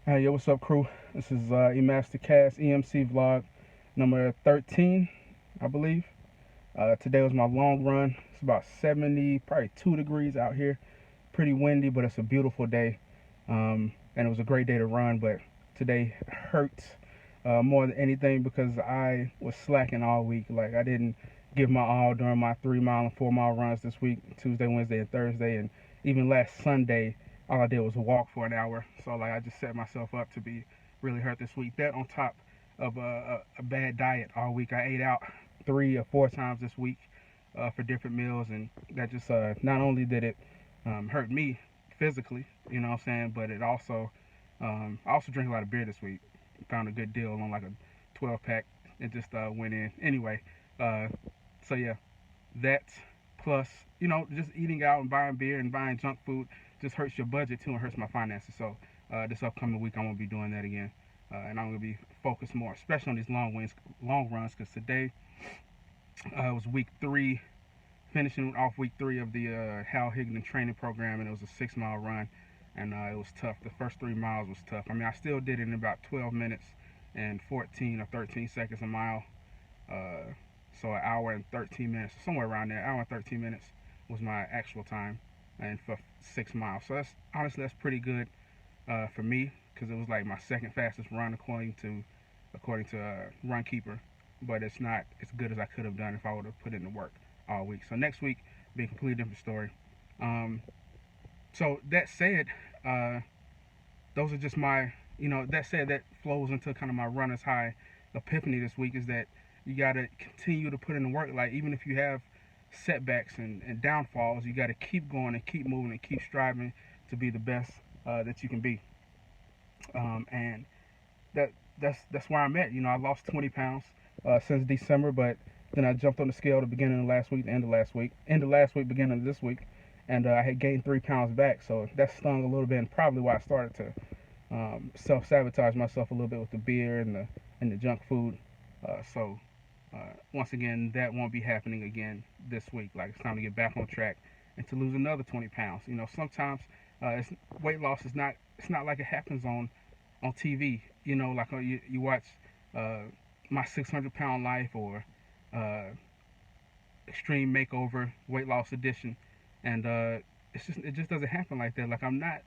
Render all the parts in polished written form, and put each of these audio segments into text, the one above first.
Hey, yo, what's up, crew? This is E-MasterCast EMC vlog number 13, I believe. Today was my long run. It's about 70, probably 2 degrees out here. Pretty windy, but it's a beautiful day. And it was a great day to run, but today hurts more than anything because I was slacking all week. Like, I didn't give my all during my 3 mile and 4 mile runs this week, Tuesday, Wednesday, and Thursday. And even last Sunday, all I did was walk for an hour. So, like, I just set myself up to be really hurt this week. That on top of a bad diet all week. I ate out 3 or 4 times this week for different meals, and that just not only did it hurt me physically, you know what I'm saying, but it also I also drank a lot of beer this week. Found a good deal on like a 12 pack and just went in. Anyway, uh, so yeah, that plus just eating out and buying beer and buying junk food just hurts your budget too and hurts my finances. So this upcoming week I'm gonna be doing that again, and I'm gonna be focused more, especially on these long runs, because today was week 3, finishing off week 3 of the Hal Higdon training program, and it was a 6 mile run, and it was tough. The first 3 miles was tough. I mean, I still did it in about 12 minutes and 14 or 13 seconds a mile. Uh, so an hour and 13 minutes, somewhere around there. Hour and 13 minutes was my actual time, and for 6 miles. So that's honestly that's pretty good for me because it was like my second fastest run according to Runkeeper, but it's not as good as I could have done if I would have put in the work all week. So next week be a completely different story. Um, so that said, uh, those are just my that said, that flows into kind of my runner's high epiphany this week is that you got to continue to put in the work. Like, even if you have setbacks and downfalls, you got to keep going and keep moving and keep striving to be the best that you can be. And that that's where I'm at. I lost 20 pounds since December, but then I jumped on the scale at the beginning of last week, the end of last week, beginning of this week, and I had gained 3 pounds back. So that stung a little bit, and probably why I started to self sabotage myself a little bit with the beer and the junk food. So once again, that won't be happening again this week. Like, it's time to get back on track and to lose another 20 pounds. Sometimes it's, weight loss is not. It's not like it happens on TV. Like you watch uh, My 600 Pound Life or uh, Extreme Makeover Weight Loss Edition, and it just doesn't happen like that. Like, I'm not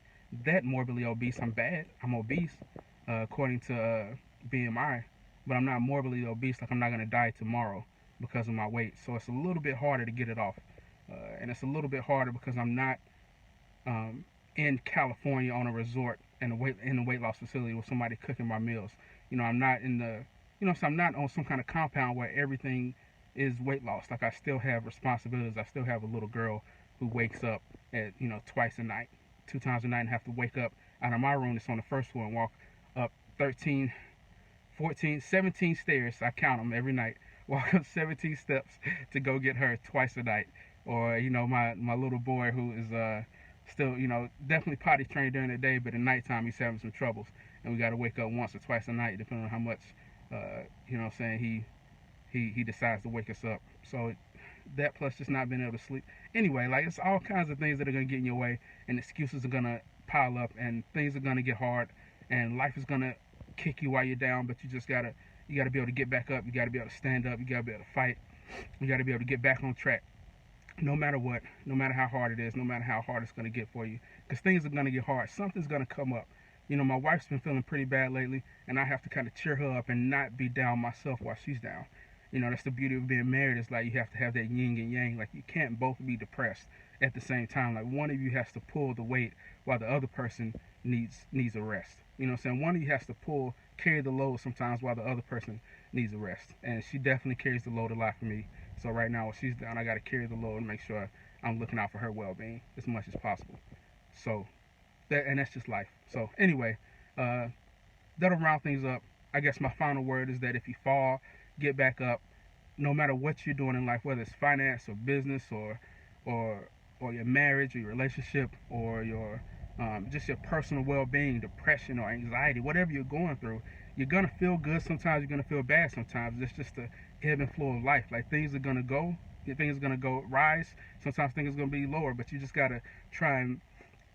that morbidly obese. I'm bad. I'm obese according to BMI, but I'm not morbidly obese. Like, I'm not gonna die tomorrow because of my weight. So it's a little bit harder to get it off, and it's a little bit harder because I'm not um, in California on a resort and in a weight loss facility with somebody cooking my meals. I'm not in the so I'm not on some kind of compound where everything is weight loss. Like, I still have responsibilities. I still have a little girl who wakes up at twice a night, 2 times a night, and have to wake up out of my room that's on the first floor and walk up 13, 14, 17 stairs. I count them every night. Walk up 17 steps to go get her twice a night. Or my little boy who is still definitely potty trained during the day, but at nighttime he's having some troubles, and we got to wake up once or twice a night depending on how much what I'm saying, he decides to wake us up. So that plus just not being able to sleep. Anyway, like, it's all kinds of things that are gonna get in your way, and excuses are gonna pile up, and things are gonna get hard, and life is gonna kick you while you're down. But you gotta be able to get back up. You gotta be able to stand up. You gotta be able to fight. You gotta be able to get back on track, no matter what, no matter how hard it is, no matter how hard it's gonna get for you, because things are gonna get hard. Something's gonna come up. My wife's been feeling pretty bad lately, and I have to kind of cheer her up and not be down myself while she's down. That's the beauty of being married. It's like you have to have that yin and yang. Like, you can't both be depressed at the same time. Like, one of you has to pull the weight while the other person needs a rest. You know what I'm saying? One of you has to carry the load sometimes while the other person needs a rest. And she definitely carries the load a lot for me. So right now, when she's down, I got to carry the load and make sure I'm looking out for her well-being as much as possible. So that's just life. So anyway, uh, that'll round things up. I guess my final word is that if you fall, get back up. No matter what you're doing in life, whether it's finance or business or or your marriage or your relationship or your just your personal well-being, depression or anxiety, whatever you're going through, you're gonna feel good sometimes. You're gonna feel bad sometimes. It's just the ebb and flow of life. Like, things are gonna go rise. Sometimes things are gonna be lower, but you just gotta try and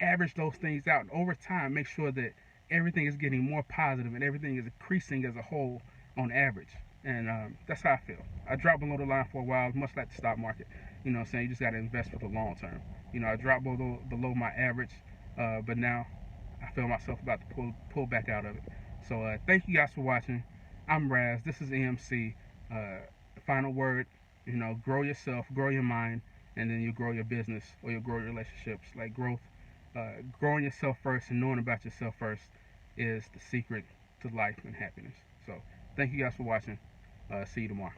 average those things out, and over time make sure that everything is getting more positive and everything is increasing as a whole on average. And that's how I feel. I dropped below the line for a while, much like the stock market. You know what I'm saying? You just got to invest for the long term. You know, I dropped below my average, but now I feel myself about to pull back out of it. So thank you guys for watching. I'm Raz. This is EMC. The final word, you know, grow yourself, grow your mind, and then you grow your business or you grow your relationships. Like growth, growing yourself first and knowing about yourself first is the secret to life and happiness. So thank you guys for watching. See you tomorrow.